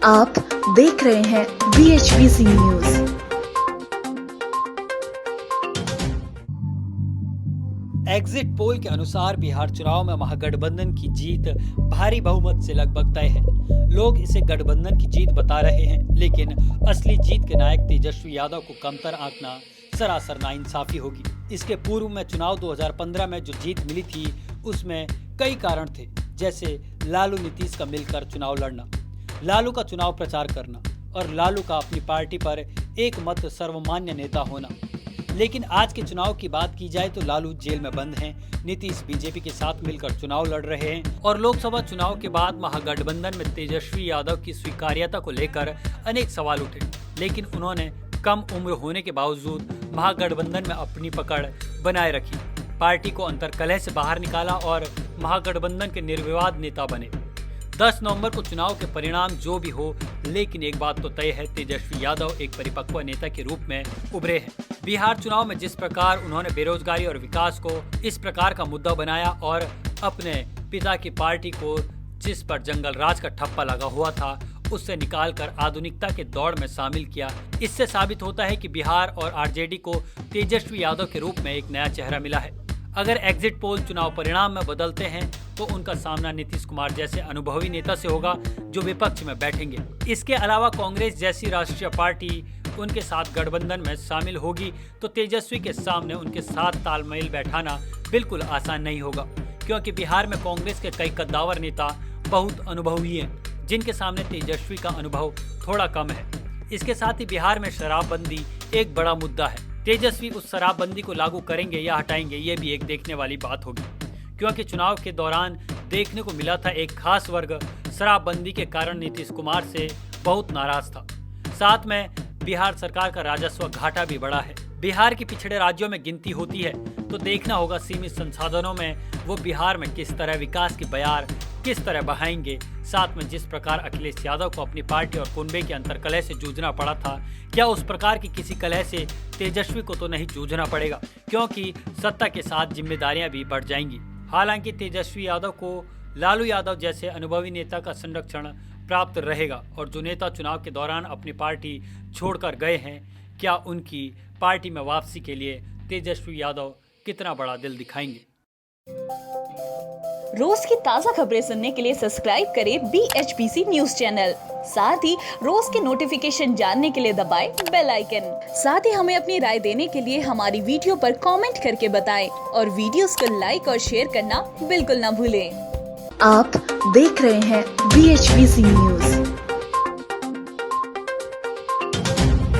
आप देख रहे हैं BHPC न्यूज। एग्जिट पोल के अनुसार बिहार चुनाव में महागठबंधन की जीत भारी बहुमत से लगभग तय है। लोग इसे गठबंधन की जीत बता रहे हैं, लेकिन असली जीत के नायक तेजस्वी यादव को कमतर आंकना सरासर नाइंसाफी होगी। इसके पूर्व में चुनाव 2015 में जो जीत मिली थी, उसमें कई कारण थे, जैसे लालू नीतीश का मिलकर चुनाव लड़ना, लालू का चुनाव प्रचार करना और लालू का अपनी पार्टी पर एक मत सर्वमान्य नेता होना। लेकिन आज के चुनाव की बात की जाए तो लालू जेल में बंद हैं, नीतीश बीजेपी के साथ मिलकर चुनाव लड़ रहे हैं और लोकसभा चुनाव के बाद महागठबंधन में तेजस्वी यादव की स्वीकार्यता को लेकर अनेक सवाल उठे। लेकिन उन्होंने कम उम्र होने के बावजूद महागठबंधन में अपनी पकड़ बनाए रखी, पार्टी को अंतर्कलह से बाहर निकाला और महागठबंधन के निर्विवाद नेता बने। 10 नवंबर को चुनाव के परिणाम जो भी हो, लेकिन एक बात तो तय है, तेजस्वी यादव एक परिपक्व नेता के रूप में उभरे हैं। बिहार चुनाव में जिस प्रकार उन्होंने बेरोजगारी और विकास को इस प्रकार का मुद्दा बनाया और अपने पिता की पार्टी को जिस पर जंगल राज का ठप्पा लगा हुआ था, उससे निकालकर आधुनिकता के दौड़ में शामिल किया, इससे साबित होता है कि बिहार और आरजेडी को तेजस्वी यादव के रूप में एक नया चेहरा मिला है। अगर एग्जिट पोल चुनाव परिणाम में बदलते हैं तो उनका सामना नीतीश कुमार जैसे अनुभवी नेता से होगा, जो विपक्ष में बैठेंगे। इसके अलावा कांग्रेस जैसी राष्ट्रीय पार्टी उनके साथ गठबंधन में शामिल होगी तो तेजस्वी के सामने उनके साथ तालमेल बैठाना बिल्कुल आसान नहीं होगा, क्योंकि बिहार में कांग्रेस के कई कद्दावर नेता बहुत अनुभवी हैं, जिनके सामने तेजस्वी का अनुभव थोड़ा कम है। इसके साथ ही बिहार में शराबबंदी एक बड़ा मुद्दा है। तेजस्वी उस शराबबंदी को लागू करेंगे या हटाएंगे, ये भी एक देखने वाली बात होगी, क्योंकि चुनाव के दौरान देखने को मिला था एक खास वर्ग शराबबंदी के कारण नीतीश कुमार से बहुत नाराज था। साथ में बिहार सरकार का राजस्व घाटा भी बढ़ा है। बिहार की पिछड़े राज्यों में गिनती होती है तो देखना होगा सीमित संसाधनों में वो बिहार में किस तरह विकास की बयार किस तरह बहाएंगे। साथ में जिस प्रकार अखिलेश यादव को अपनी पार्टी और कुनबे के अंतर्कलह से जूझना पड़ा था, क्या उस प्रकार की किसी कलह से तेजस्वी को तो नहीं जूझना पड़ेगा, क्योंकि सत्ता के साथ जिम्मेदारियां भी बढ़ जाएंगी। हालांकि तेजस्वी यादव को लालू यादव जैसे अनुभवी नेता का संरक्षण प्राप्त रहेगा और जो नेता चुनाव के दौरान अपनी पार्टी छोड़कर गए हैं, क्या उनकी पार्टी में वापसी के लिए तेजस्वी यादव कितना बड़ा दिल दिखाएंगे। रोज की ताज़ा खबरें सुनने के लिए सब्सक्राइब करें BHPC न्यूज चैनल। साथ ही रोज के नोटिफिकेशन जानने के लिए दबाएं बेल आइकन। साथ ही हमें अपनी राय देने के लिए हमारी वीडियो पर कमेंट करके बताएं और वीडियोस को लाइक और शेयर करना बिल्कुल ना भूलें। आप देख रहे हैं BHPC न्यूज।